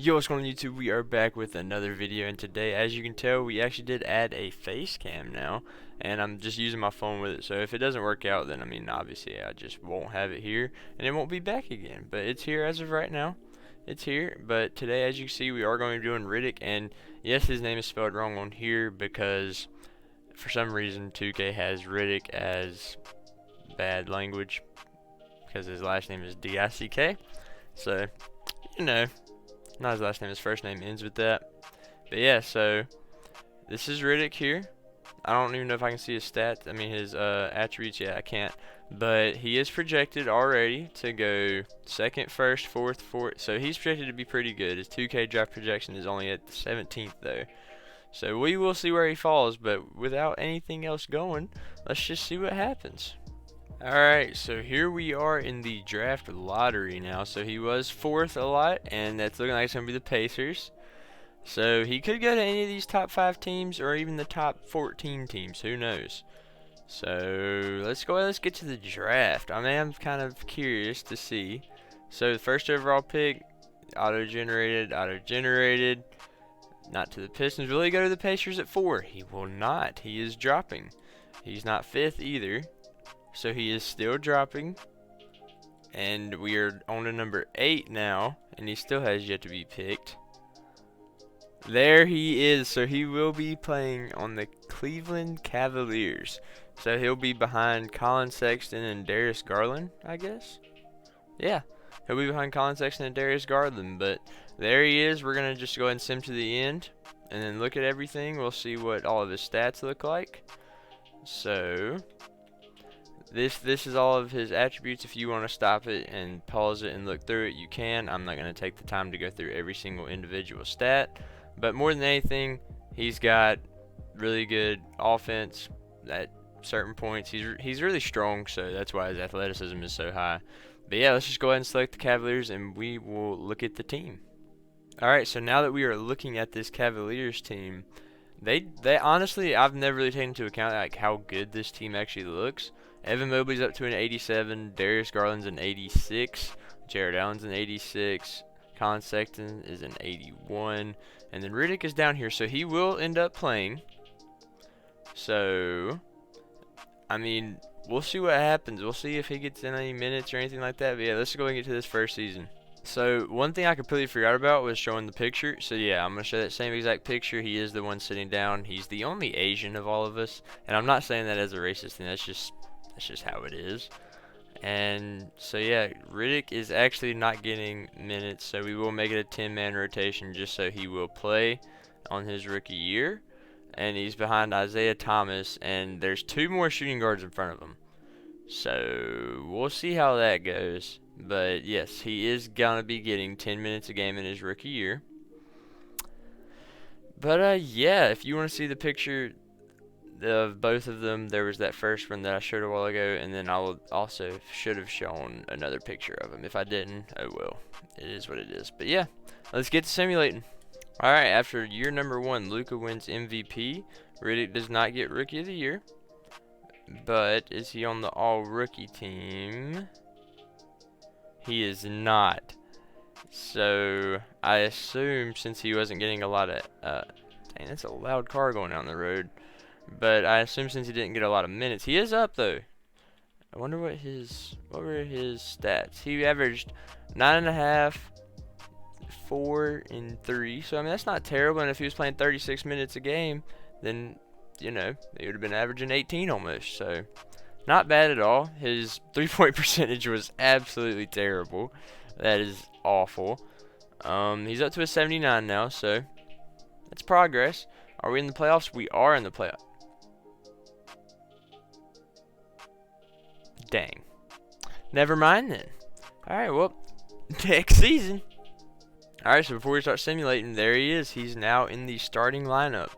Yo, what's going on YouTube? We are back with another video, and today, as you can tell, we actually did add a face cam now, and I'm just using my phone with it. So if it doesn't work out, then I mean obviously I just won't have it here and it won't be back again, but it's here as of right now. It's here. But today, as you can see, we are going to be doing Riddick, and yes, his name is spelled wrong on here because for some reason 2K has Riddick as bad language because his last name is D-I-C-K. So you know, not his last name, his first name ends with that. But yeah, so this is Riddick here. I don't even know if I can see his stats. I mean his attributes. Yeah, I can't. But he is projected already to go second, first, fourth, fourth. So he's projected to be pretty good. His 2K draft projection is only at the 17th though. So we will see where he falls. But without anything else going, let's just see what happens. Alright, so here we are in the draft lottery now. So he was fourth a lot, and that's looking like it's going to be the Pacers. So he could go to any of these top 5 teams or even the top 14 teams. Who knows? So let's get to the draft. I mean, I'm kind of curious to see. So the first overall pick, auto-generated. Not to the Pistons. Will he go to the Pacers at 4? He will not. He is dropping. He's not 5th either. So he is still dropping, and we are on to number 8 now, and he still has yet to be picked. There he is. So he will be playing on the Cleveland Cavaliers. So he'll be behind Colin Sexton and Darius Garland, I guess. Yeah, he'll be behind Colin Sexton and Darius Garland, but there he is. We're going to just go ahead and sim to the end, and then look at everything. We'll see what all of his stats look like. So This is all of his attributes. If you want to stop it and pause it and look through it, you can. I'm not going to take the time to go through every single individual stat. But more than anything, he's got really good offense at certain points. He's really strong, so that's why his athleticism is so high. But yeah, let's just go ahead and select the Cavaliers, and we will look at the team. Alright, so now that we are looking at this Cavaliers team, they honestly, I've never really taken into account like how good this team actually looks. Evan Mobley's up to an 87, Darius Garland's an 86, Jared Allen's an 86, Colin Sexton is an 81, and then Riddick is down here, so he will end up playing. So, I mean, we'll see what happens. We'll see if he gets in any minutes or anything like that. But yeah, let's go and get to this first season. So one thing I completely forgot about was showing the picture. So yeah, I'm going to show that same exact picture. He is the one sitting down. He's the only Asian of all of us. And I'm not saying that as a racist thing. That's just how it is. And so yeah, Riddick is actually not getting minutes. So we will make it a 10-man rotation just so he will play on his rookie year. And he's behind Isaiah Thomas. And there's 2 more shooting guards in front of him. So we'll see how that goes. But yes, he is going to be getting 10 minutes a game in his rookie year. But yeah, if you want to see the picture of both of them, there was that first one that I showed a while ago, and then I will also should have shown another picture of him. If I didn't, oh well, it is what it is. But yeah, let's get to simulating. Alright, after year number 1, Luka wins MVP. Riddick does not get Rookie of the Year. But is he on the all-rookie team? He is not. So I assume since he wasn't getting a lot of dang, that's a loud car going down the road. But I assume since he didn't get a lot of minutes, he is up though. I wonder what were his stats. He averaged 9.5, 4, and 3. So I mean that's not terrible. And if he was playing 36 minutes a game, then you know he would have been averaging 18 almost. So not bad at all. His 3-point percentage was absolutely terrible. That is awful. He's up to a 79 now, so that's progress. Are we in the playoffs? We are in the playoffs. Dang. Never mind then. Alright, well, next season. Alright, so before we start simulating, there he is. He's now in the starting lineup.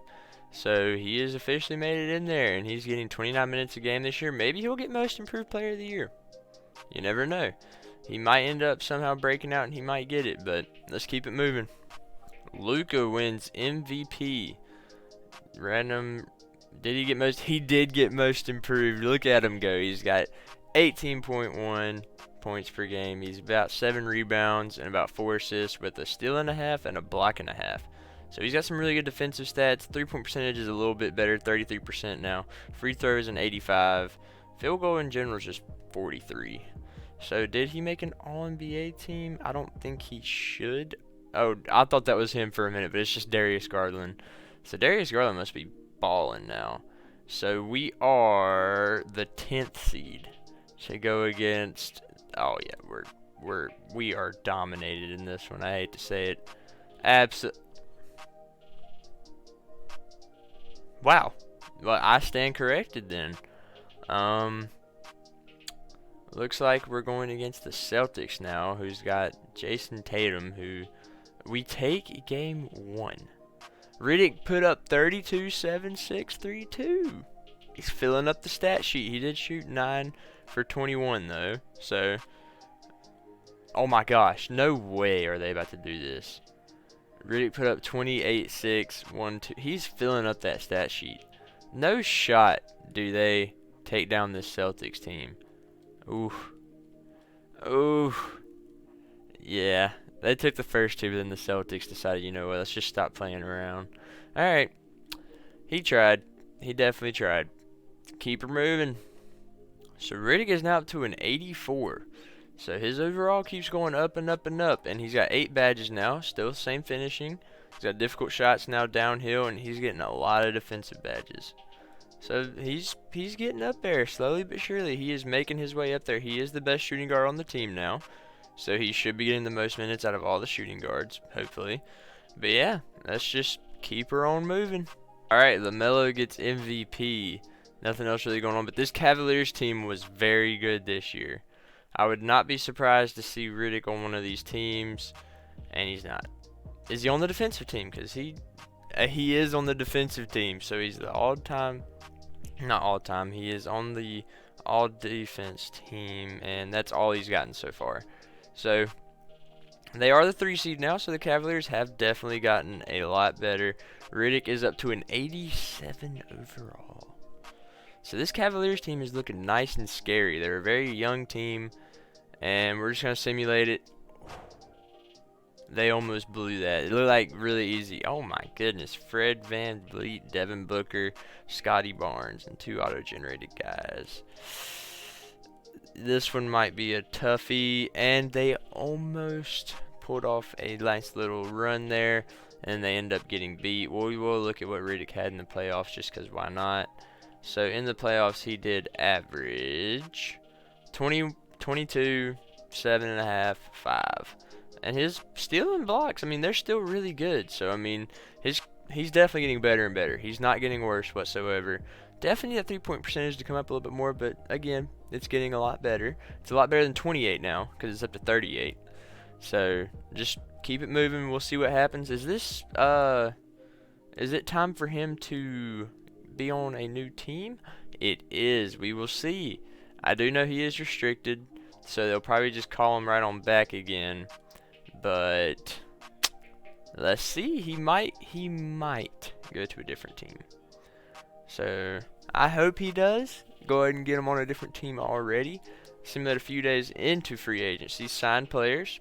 So he has officially made it in there, and he's getting 29 minutes a game this year. Maybe he'll get Most Improved Player of the Year. You never know. He might end up somehow breaking out, and he might get it, but let's keep it moving. Luka wins MVP. Random. Did he get most? He did get Most Improved. Look at him go. He's got 18.1 points per game. He's about 7 rebounds and about 4 assists with a steal and a half and a block and a half. So he's got some really good defensive stats. 3-point percentage is a little bit better, 33% now. Free throws an 85. Field goal in general is just 43. So did he make an All-NBA team? I don't think he should. Oh, I thought that was him for a minute, but it's just Darius Garland. So Darius Garland must be balling now. So we are the 10th seed to go against. Oh yeah, we are dominated in this one. I hate to say it. Wow. Well, I stand corrected then. Looks like we're going against the Celtics now, who's got Jason Tatum, who we take game 1. Riddick put up 32, 7, 6, 3, 2. He's filling up the stat sheet. He did shoot 9 for 21 though. So, oh my gosh, no way are they about to do this. Riddick put up 28, 6, 1, 2. He's filling up that stat sheet. No shot do they take down this Celtics team. Ooh. Ooh. Yeah. They took the first 2, but then the Celtics decided, you know what, let's just stop playing around. Alright. He tried. He definitely tried. Keep her moving. So Riddick is now up to an 84. So his overall keeps going up and up and up. And he's got 8 badges now. Still same finishing. He's got difficult shots now downhill. And he's getting a lot of defensive badges. So he's getting up there slowly but surely. He is making his way up there. He is the best shooting guard on the team now. So he should be getting the most minutes out of all the shooting guards, hopefully. But yeah, let's just keep her on moving. Alright, LaMelo gets MVP. Nothing else really going on. But this Cavaliers team was very good this year. I would not be surprised to see Riddick on one of these teams. And he's not. Is he on the defensive team? Because he is on the defensive team. So he's the all-time. Not all-time. He is on the all-defense team. And that's all he's gotten so far. So, they are the 3 seed now, so the Cavaliers have definitely gotten a lot better. Riddick is up to an 87 overall. So, this Cavaliers team is looking nice and scary. They're a very young team, and we're just going to simulate it. They almost blew that. It looked like really easy. Oh my goodness. Fred VanVleet, Devin Booker, Scotty Barnes, and 2 auto-generated guys. This one might be a toughie, and they almost pulled off a nice little run there, and they end up getting beat. Well, we will look at what Riddick had in the playoffs, just because why not. So in the playoffs, he did average 20, 22, 7.5, 5. And his stealing blocks, I mean, they're still really good. So, I mean, he's definitely getting better and better. He's not getting worse whatsoever. Definitely that 3-point percentage to come up a little bit more, but again, it's getting a lot better. It's a lot better than 28 now, because it's up to 38. So, just keep it moving. We'll see what happens. Is it time for him to be on a new team? It is. We will see. I do know he is restricted, so they'll probably just call him right on back again. But let's see. He might go to a different team. So, I hope he does. Go ahead and get him on a different team already. Simulate a few days into free agency. Signed players.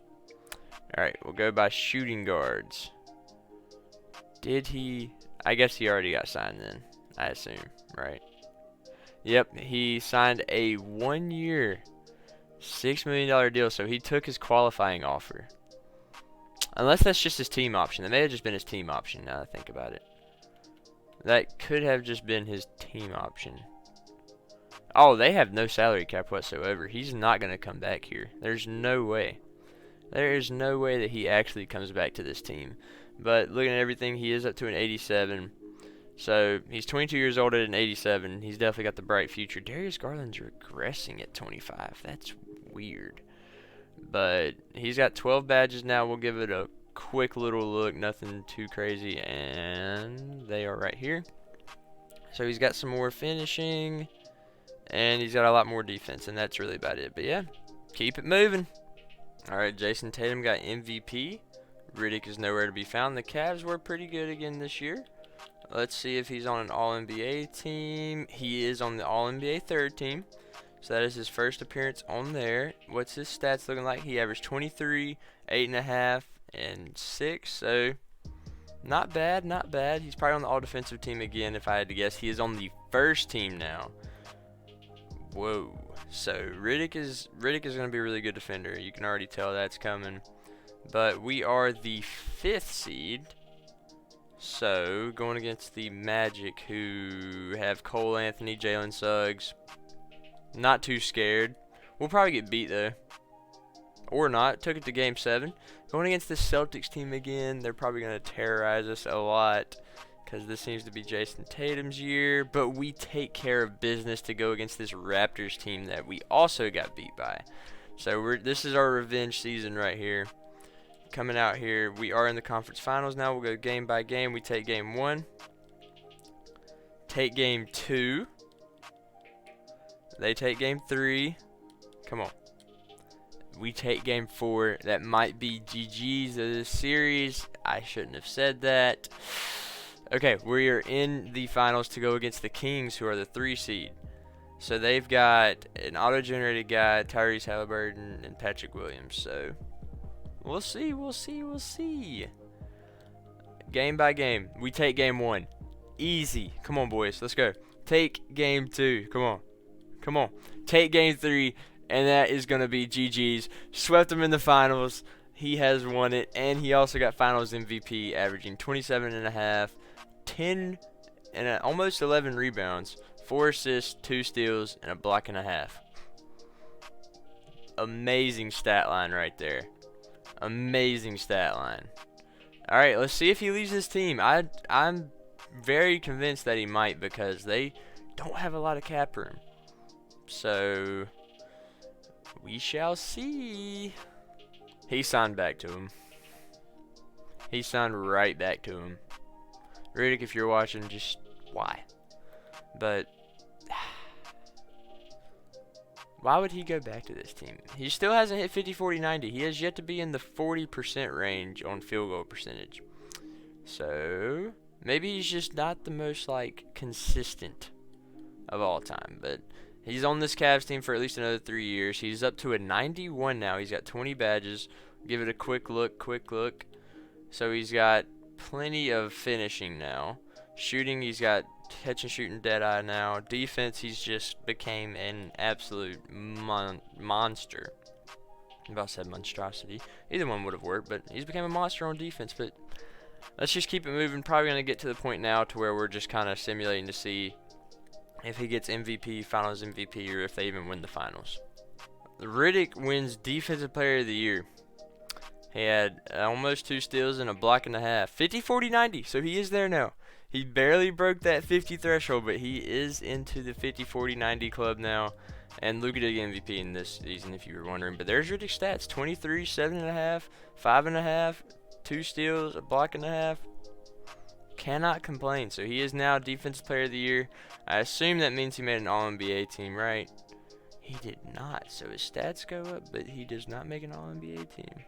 Alright, we'll go by shooting guards. Did he? I guess he already got signed then. I assume, right? Yep, he signed a 1-year, $6 million deal. So, he took his qualifying offer. Unless that's just his team option. That may have just been his team option now that I think about it. That could have just been his team option. Oh, they have no salary cap whatsoever. He's not going to come back here. There's no way. There is no way that he actually comes back to this team. But looking at everything, he is up to an 87. So, he's 22 years old at an 87. He's definitely got the bright future. Darius Garland's regressing at 25. That's weird. But he's got 12 badges now. We'll give it a quick little look. Nothing too crazy. And they are right here. So, he's got some more finishing. And he's got a lot more defense. And that's really about it. But yeah, keep it moving. Alright, Jason Tatum got MVP. Riddick is nowhere to be found. The Cavs were pretty good again this year. Let's see if he's on an All-NBA team. He is on the All-NBA third team. So that is his first appearance on there. What's his stats looking like? He averaged 23, 8.5, and 6. So not bad, not bad. He's probably on the all-defensive team again, if I had to guess. He is on the first team now. Whoa. So Riddick is going to be a really good defender. You can already tell that's coming. But we are the 5th seed. So going against the Magic, who have Cole Anthony, Jalen Suggs. Not too scared. We'll probably get beat though. Or not. Took it to game 7. Going against the Celtics team again. They're probably going to terrorize us a lot, because this seems to be Jason Tatum's year. But we take care of business to go against this Raptors team that we also got beat by. So this is our revenge season right here. Coming out here, we are in the conference finals now. We'll go game by game. We take game 1. Take game 2. They take game 3. Come on. We take game 4. That might be GG's of this series. I shouldn't have said that. Okay, we are in the finals to go against the Kings, who are the 3 seed. So they've got an auto-generated guy, Tyrese Halliburton, and Patrick Williams. So we'll see, we'll see, we'll see. Game by game. We take game 1. Easy. Come on, boys. Let's go. Take game 2. Come on. Come on. Take game 3. And that is going to be GG's. Swept him in the finals. He has won it. And he also got finals MVP, averaging 27.5, 10, and almost 11 rebounds, 4 assists, 2 steals, and a block and a half. Amazing stat line right there. Amazing stat line. Alright, let's see if he leaves his team. I'm very convinced that he might, because they don't have a lot of cap room. So we shall see. He signed back to him. He signed right back to him. Riddick, if you're watching, just why? But why would he go back to this team? He still hasn't hit 50, 40, 90. He has yet to be in the 40% range on field goal percentage. So maybe he's just not the most consistent of all time. But he's on this Cavs team for at least another 3 years. He's up to a 91 now. He's got 20 badges. Give it a quick look, So he's got plenty of finishing now. Shooting, he's got catch and shooting dead eye now. Defense, he's just became an absolute monster. I about said monstrosity. Either one would have worked, but he's become a monster on defense. But let's just keep it moving. Probably going to get to the point now to where we're just kind of simulating to see if he gets MVP, Finals MVP, or if they even win the Finals. Riddick wins Defensive Player of the Year. He had almost 2 steals and a block and a half. 50, 40, 90. So he is there now. He barely broke that 50 threshold, but he is into the 50, 40, 90 club now. And Luka did get MVP in this season, if you were wondering. But there's Riddick's stats. 23, 7.5, 5.5, 2 steals, a block and a half. Cannot complain. So he is now Defensive Player of the Year. I assume that means he made an All-NBA team, right? He did not. So his stats go up, but he does not make an All-NBA team.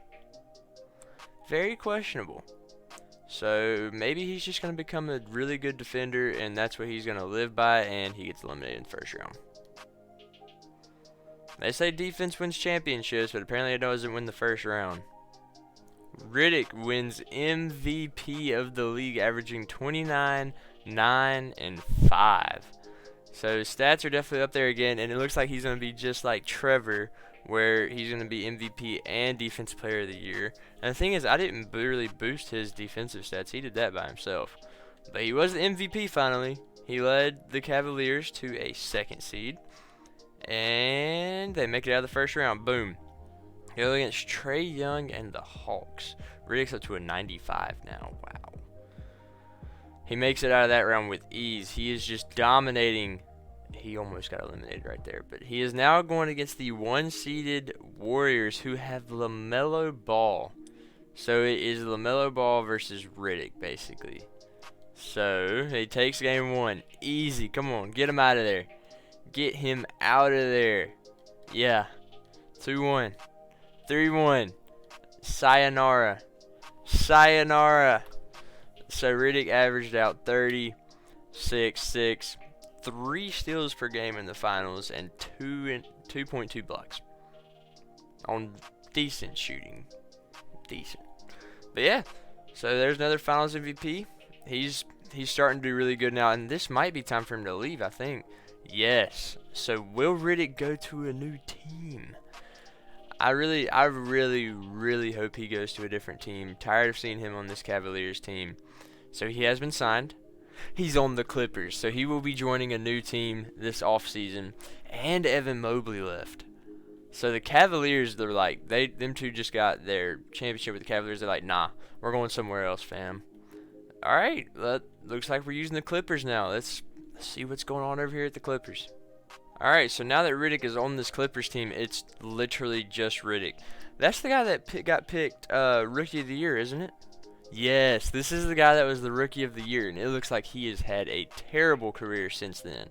Very questionable. So maybe he's just going to become a really good defender, and that's what he's going to live by, and he gets eliminated in the first round. They say defense wins championships, but apparently it doesn't win the first round. Riddick wins MVP of the league, averaging 29, 9, and 5. So his stats are definitely up there again, and it looks like he's going to be just like Trevor, where he's going to be MVP and Defensive Player of the Year. And the thing is, I didn't really boost his defensive stats. He did that by himself. But he was the MVP finally. He led the Cavaliers to a 2nd seed. And they make it out of the first round. Boom. Go against Trae Young and the Hawks. Riddick's up to a 95 now. Wow. He makes it out of that round with ease. He is just dominating. He almost got eliminated right there. But he is now going against the 1-seeded Warriors, who have LaMelo Ball. So it is LaMelo Ball versus Riddick, basically. So he takes game 1. Easy. Come on. Get him out of there. Get him out of there. Yeah. 2-1. 3-1. Sayonara. Sayonara. So Riddick averaged out 30, 6, 6, 3 steals per game in the finals and 2.2 blocks on decent shooting. Decent. But yeah, so there's another finals MVP. He's starting to do really good now, and this might be time for him to leave, I think. Yes. So will Riddick go to a new team? I really hope he goes to a different team. Tired of seeing him on this Cavaliers team. So he has been signed. He's on the Clippers, so he will be joining a new team this offseason. And Evan Mobley left. So the Cavaliers, they're like, them two just got their championship with the Cavaliers. They're like, nah, we're going somewhere else, fam. All right, looks like we're using the Clippers now. Let's see what's going on over here at the Clippers. All right, so now that Riddick is on this Clippers team, it's literally just Riddick. That's the guy that got picked Rookie of the Year, isn't it? Yes, this is the guy that was the Rookie of the Year, and it looks like he has had a terrible career since then.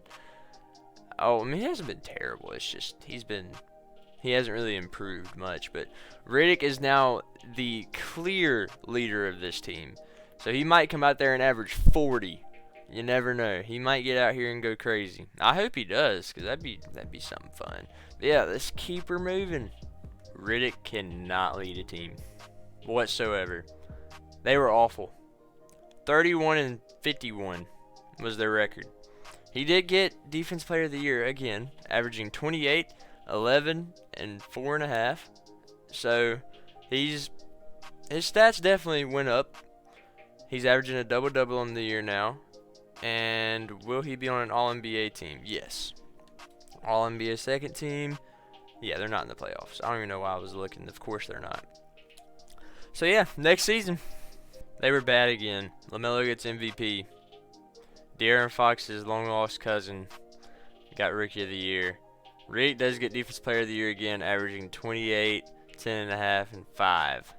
Oh, I mean, he hasn't been terrible. It's just he hasn't really improved much. But Riddick is now the clear leader of this team. So he might come out there and average 40. You never know. He might get out here and go crazy. I hope he does, because that'd be something fun. But yeah, let's keep her moving. Riddick cannot lead a team whatsoever. They were awful. 31-51 was their record. He did get Defense Player of the Year again, averaging 28, 11, and 4.5. So his stats definitely went up. He's averaging a double-double on the year now. And will he be on an All-NBA team? Yes. All-NBA second team. Yeah, they're not in the playoffs. I don't even know why I was looking. Of course they're not. So yeah, next season. They were bad again. LaMelo gets MVP. De'Aaron Fox's long-lost cousin got Rookie of the Year. Riddick does get Defensive Player of the Year again, averaging 28, 10.5, and 5.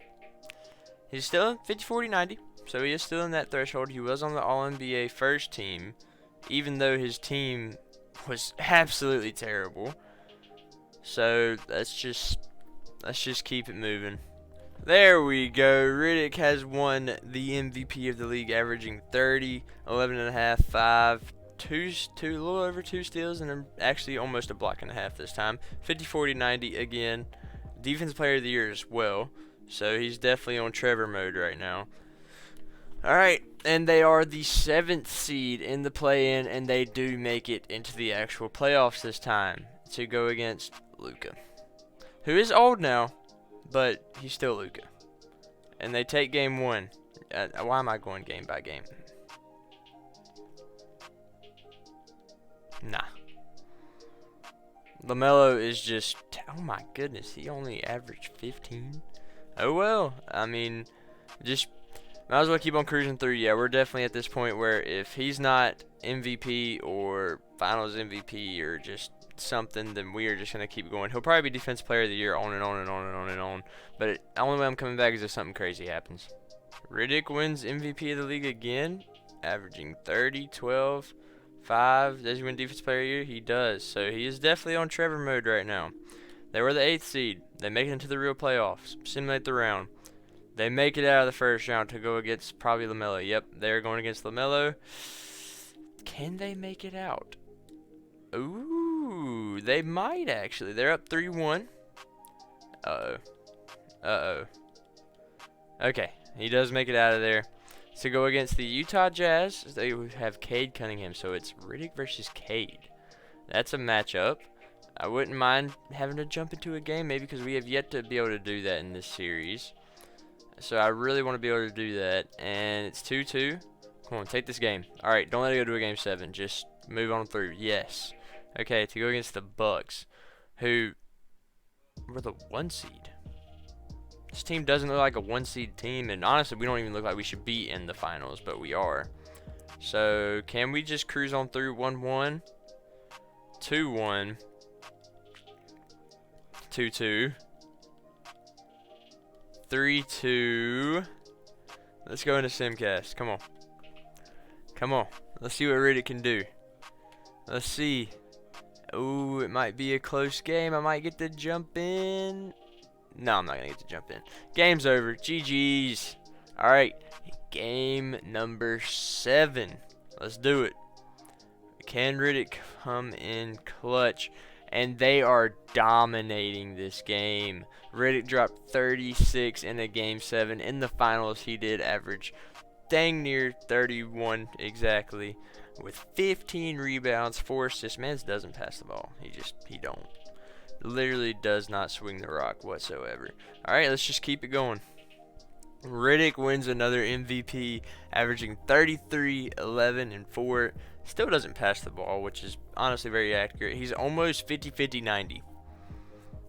He's still 50, 40, 90. So he is still in that threshold. He was on the All-NBA first team, even though his team was absolutely terrible. So let's just keep it moving. There we go. Riddick has won the MVP of the league, averaging 30, 11.5, 5, a little over 2 steals, and actually almost a block and a half this time. 50, 40, 90 again. Defensive Player of the Year as well. So he's definitely on Trevor mode right now. Alright, and they are the 7th seed in the play-in, and they do make it into the actual playoffs this time to go against Luka, who is old now, but he's still Luka. And they take game 1. Why am I going game by game? Nah. LaMelo is just, oh my goodness, he only averaged 15? Oh well, I mean, just might as well keep on cruising through. Yeah, we're definitely at this point where if he's not MVP or Finals MVP or just something, then we are just going to keep going. He'll probably be Defensive Player of the Year on and on and on and on and on. But the only way I'm coming back is if something crazy happens. Riddick wins MVP of the league again, averaging 30, 12, 5. Does he win Defensive Player of the Year? He does. So he is definitely on Trevor mode right now. They were the 8th seed. They make it into the real playoffs. Simulate the round. They make it out of the first round to go against probably LaMelo. Yep, they're going against LaMelo. Can they make it out? Ooh, they might actually. They're up 3-1. Uh-oh. Okay, he does make it out of there. To go against the Utah Jazz, they have Cade Cunningham. So it's Riddick versus Cade. That's a matchup. I wouldn't mind having to jump into a game, maybe, because we have yet to be able to do that in this series. So I really want to be able to do that. And it's 2-2. Come on, take this game. All right, don't let it go to a game 7. Just move on through. Yes. Okay, to go against the Bucks, who were the 1 seed. This team doesn't look like a 1 seed team, and honestly, we don't even look like we should be in the finals, but we are. So can we just cruise on through 1-1, 2-1, 2-2, 3-2. Let's go into Simcast. Come on. Come on. Let's see what Riddick can do. Let's see. Ooh, it might be a close game. I might get to jump in. No, I'm not going to get to jump in. Game's over. GG's. Alright. Game number 7. Let's do it. Can Riddick come in clutch? And they are dominating this game. Riddick dropped 36 in a Game 7. In the finals, he did average dang near 31 exactly, with 15 rebounds, 4 assists. Man doesn't pass the ball. He don't. Literally does not swing the rock whatsoever. Alright, let's just keep it going. Riddick wins another MVP, averaging 33, 11, and 4. Still doesn't pass the ball, which is honestly very accurate. He's almost 50, 50, 90.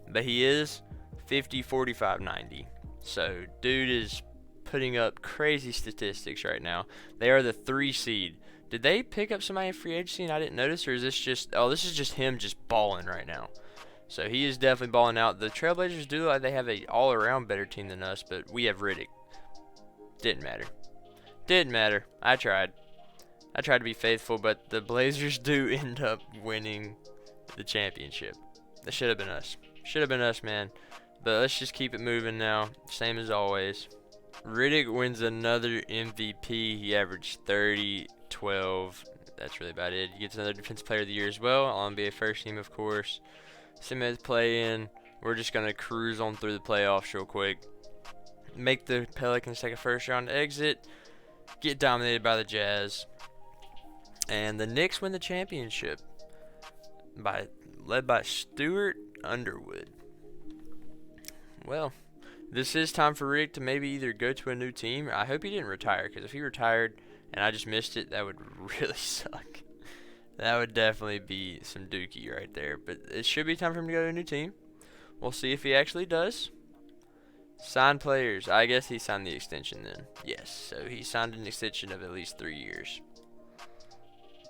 But he is 50, 45, 90. So, dude is putting up crazy statistics right now. They are the 3 seed. Did they pick up somebody in free agency and I didn't notice? Or is this just... Oh, this is just him just balling right now. So, he is definitely balling out. The Trailblazers do look like they have an all-around better team than us, but we have Riddick. Didn't matter. Didn't matter. I tried to be faithful, but the Blazers do end up winning the championship. That should have been us. Should have been us, man. But let's just keep it moving now. Same as always. Riddick wins another MVP. He averaged 30, 12. That's really about it. He gets another Defensive Player of the Year as well. All-NBA first team, of course. Same play-in. We're just going to cruise on through the playoffs real quick. Make the Pelicans take a first-round exit. Get dominated by the Jazz. And the Knicks win the championship. Led by Stuart Underwood. Well, this is time for Rick to maybe either go to a new team. I hope he didn't retire, because if he retired and I just missed it, that would really suck. That would definitely be some dookie right there. But it should be time for him to go to a new team. We'll see if he actually does. Sign players. I guess he signed the extension then. Yes, so he signed an extension of at least 3 years.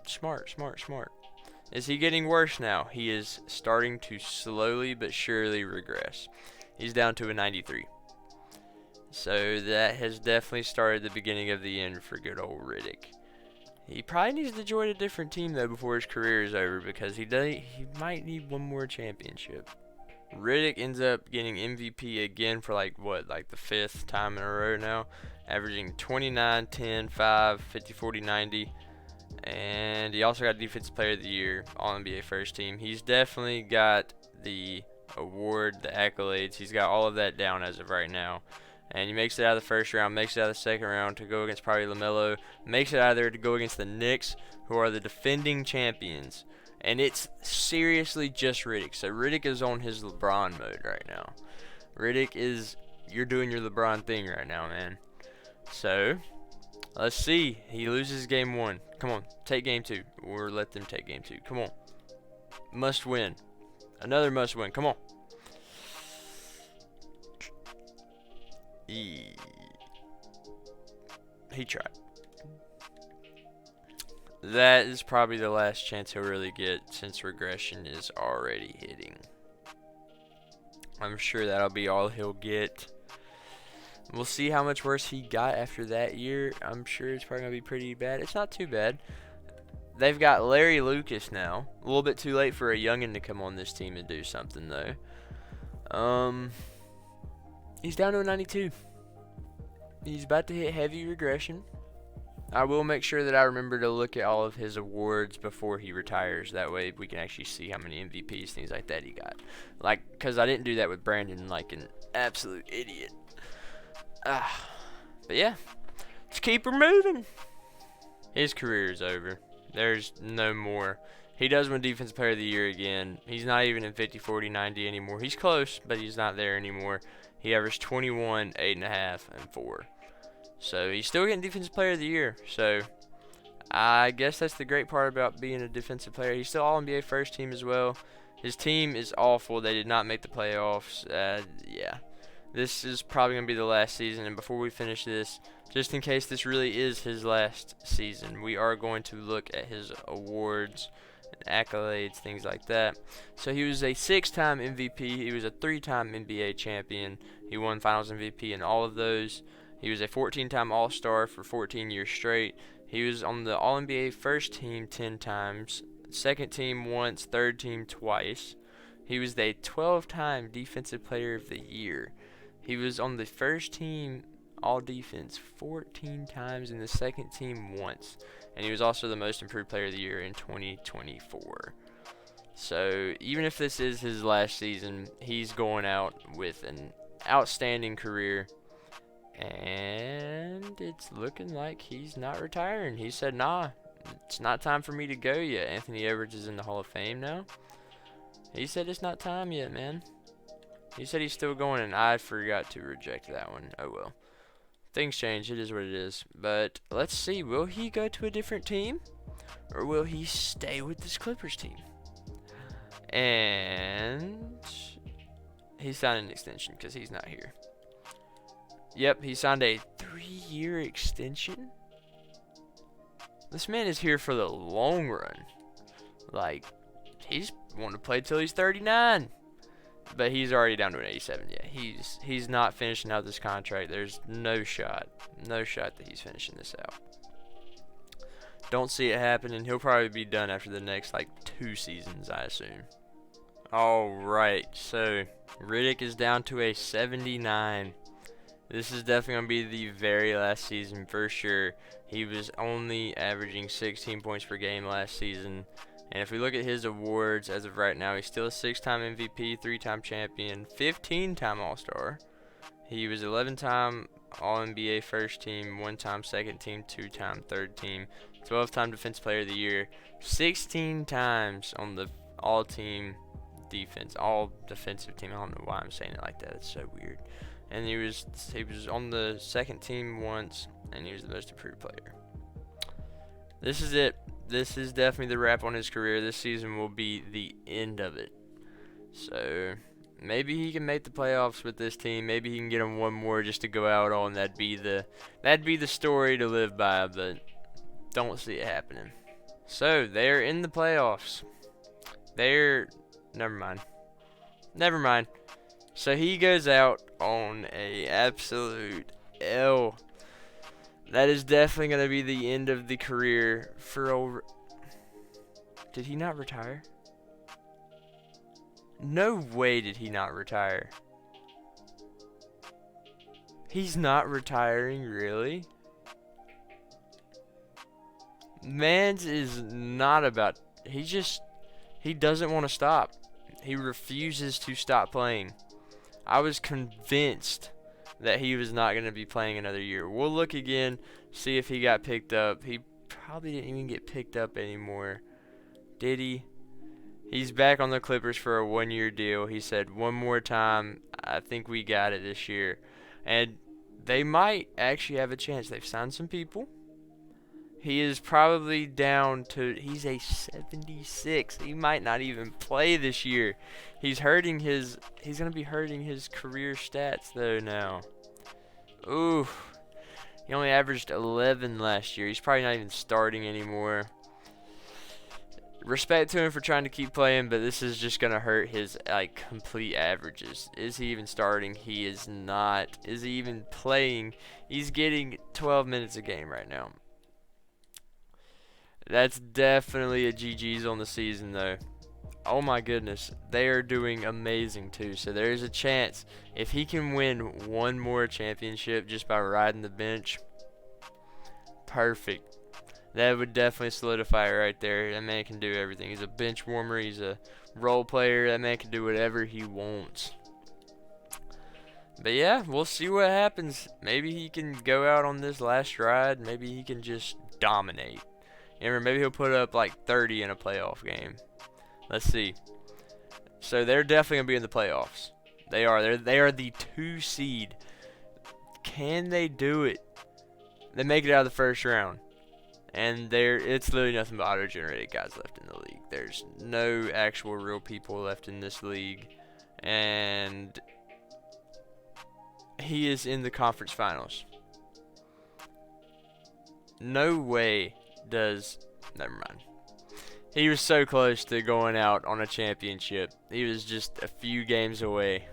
Smart, smart, smart. Is he getting worse now? He is starting to slowly but surely regress. He's down to a 93. So that has definitely started the beginning of the end for good old Riddick. He probably needs to join a different team though before his career is over, because he might need one more championship. Riddick ends up getting MVP again for like the 5th time in a row now, averaging 29, 10, 5, 50, 40, 90. And he also got Defensive Player of the Year, All-NBA first team. He's definitely got the award, the accolades. He's got all of that down as of right now. And he makes it out of the first round, makes it out of the second round to go against probably LaMelo, makes it out of there to go against the Knicks, who are the defending champions. And it's seriously just Riddick. So Riddick is on his LeBron mode right now. Riddick is, you're doing your LeBron thing right now, man. So, let's see. He loses game 1. Come on, take game 2. Or let them take game 2. Come on. Must win. Another must win. Come on. He tried. That is probably the last chance he'll really get, since regression is already hitting. I'm sure that'll be all he'll get. We'll see how much worse he got after that year. I'm sure it's probably going to be pretty bad. It's not too bad. They've got Larry Lucas now. A little bit too late for a youngin' to come on this team and do something, though. He's down to a 92. He's about to hit heavy regression. I will make sure that I remember to look at all of his awards before he retires. That way we can actually see how many MVPs, things like that he got. Like, because I didn't do that with Brandon like an absolute idiot. But yeah, let's keep her moving. His career is over. There's no more. He does win Defensive Player of the Year again. He's not even in 50, 40, 90 anymore. He's close, but he's not there anymore. He averaged 21, 8.5, and 4. So he's still getting Defensive Player of the Year. So I guess that's the great part about being a defensive player. He's still All-NBA first team as well. His team is awful. They did not make the playoffs. Yeah. This is probably going to be the last season. And before we finish this, just in case this really is his last season, we are going to look at his awards and accolades, things like that. So he was a 6-time MVP. He was a 3-time NBA champion. He won Finals MVP in all of those. He was a 14-time All-Star for 14 years straight. He was on the All-NBA first team 10 times, second team once, third team twice. He was the 12-time Defensive Player of the Year. He was on the first team all defense 14 times, and the second team once. And he was also the most improved player of the year in 2024. So even if this is his last season, he's going out with an outstanding career. And it's looking like he's not retiring. He said, nah, it's not time for me to go yet. Anthony Edwards is in the Hall of Fame now. He said it's not time yet, man. He said he's still going, and I forgot to reject that one. Oh, well. Things change. It is what it is. But let's see. Will he go to a different team? Or will he stay with this Clippers team? And he signed an extension because he's not here. Yep, he signed a 3-year extension. This man is here for the long run. Like, he's wanting to play till he's 39. But he's already down to an 87. Yeah, he's not finishing out this contract. There's no shot that he's finishing this out. Don't see it happening. He'll probably be done after the next, like, 2 seasons, I assume. Alright, so Riddick is down to a 79. This is definitely going to be the very last season for sure. He was only averaging 16 points per game last season. And if we look at his awards as of right now, he's still a 6-time MVP, 3-time champion, 15-time All-Star. He was 11-time All-NBA first team, 1-time second team, 2-time third team, 12-time Defensive Player of the Year, 16 times on the all-team defense, all defensive team. I don't know why I'm saying it like that. It's so weird. And he was on the second team once, and he was the most improved player. This is it. This is definitely the wrap on his career. This season will be the end of it. So maybe he can make the playoffs with this team. Maybe he can get him one more just to go out on. That'd be the story to live by. But don't see it happening. So they're in the playoffs. Never mind. So he goes out on a absolute L. That is definitely going to be the end of the career for over... Did he not retire? No way did he not retire. He's not retiring, really? Mans is not about... He doesn't want to stop. He refuses to stop playing. I was convinced that he was not going to be playing another year. We'll look again, see if he got picked up. He probably didn't even get picked up anymore. Did he? He's back on the Clippers for a 1-year deal. He said, one more time, I think we got it this year. And they might actually have a chance. They've signed some people. He is probably down to, he's a 76. He might not even play this year. He's going to be hurting his career stats though now. Ooh. He only averaged 11 last year. He's probably not even starting anymore. Respect to him for trying to keep playing, but this is just going to hurt his complete averages. Is he even starting? He is not. Is he even playing? He's getting 12 minutes a game right now. That's definitely a GG's on the season, though. Oh my goodness, they are doing amazing too. So there's a chance if he can win one more championship just by riding the bench. Perfect. That would definitely solidify it right there. That man can do everything. He's a bench warmer. He's a role player. That man can do whatever he wants. But yeah, we'll see what happens. Maybe he can go out on this last ride. Maybe he can just dominate. And maybe he'll put up like 30 in a playoff game. Let's see. So they're definitely going to be in the playoffs. They are. They are the 2 seed. Can they do it? They make it out of the first round. And it's literally nothing but auto-generated guys left in the league. There's no actual real people left in this league. And he is in the conference finals. No way does... Never mind. He was so close to going out on a championship. He was just a few games away.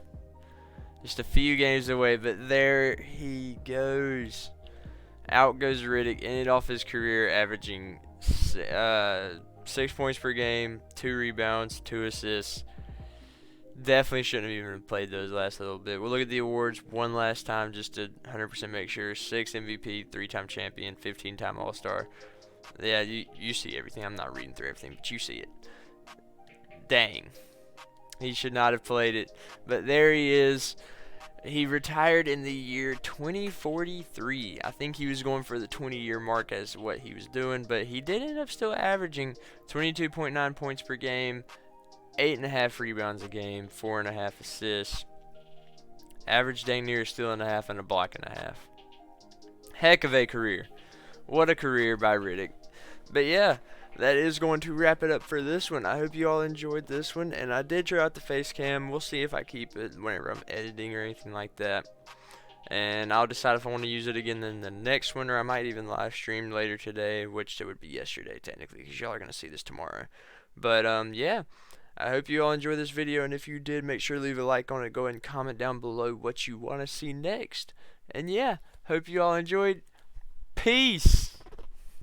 Just a few games away, but there he goes. Out goes Riddick, ended off his career averaging 6 points per game, 2 rebounds, 2 assists. Definitely shouldn't have even played those last little bit. We'll look at the awards one last time just to 100% make sure. 6 MVP, 3-time champion, 15-time All-Star. Yeah, you see everything. I'm not reading through everything, but you see it. Dang. He should not have played it. But there he is. He retired in the year 2043. I think he was going for the 20-year mark as what he was doing, but he did end up still averaging 22.9 points per game, 8.5 rebounds a game, 4.5 assists. Average dang near a steal and a half and a block and a half. Heck of a career. What a career by Riddick. But yeah, that is going to wrap it up for this one. I hope you all enjoyed this one, and I did try out the face cam. We'll see if I keep it whenever I'm editing or anything like that. And I'll decide if I want to use it again in the next one, or I might even live stream later today, which it would be yesterday technically, because y'all are going to see this tomorrow. But yeah, I hope you all enjoyed this video, and if you did, make sure to leave a like on it. Go ahead and comment down below what you want to see next. And yeah, hope you all enjoyed. Peace!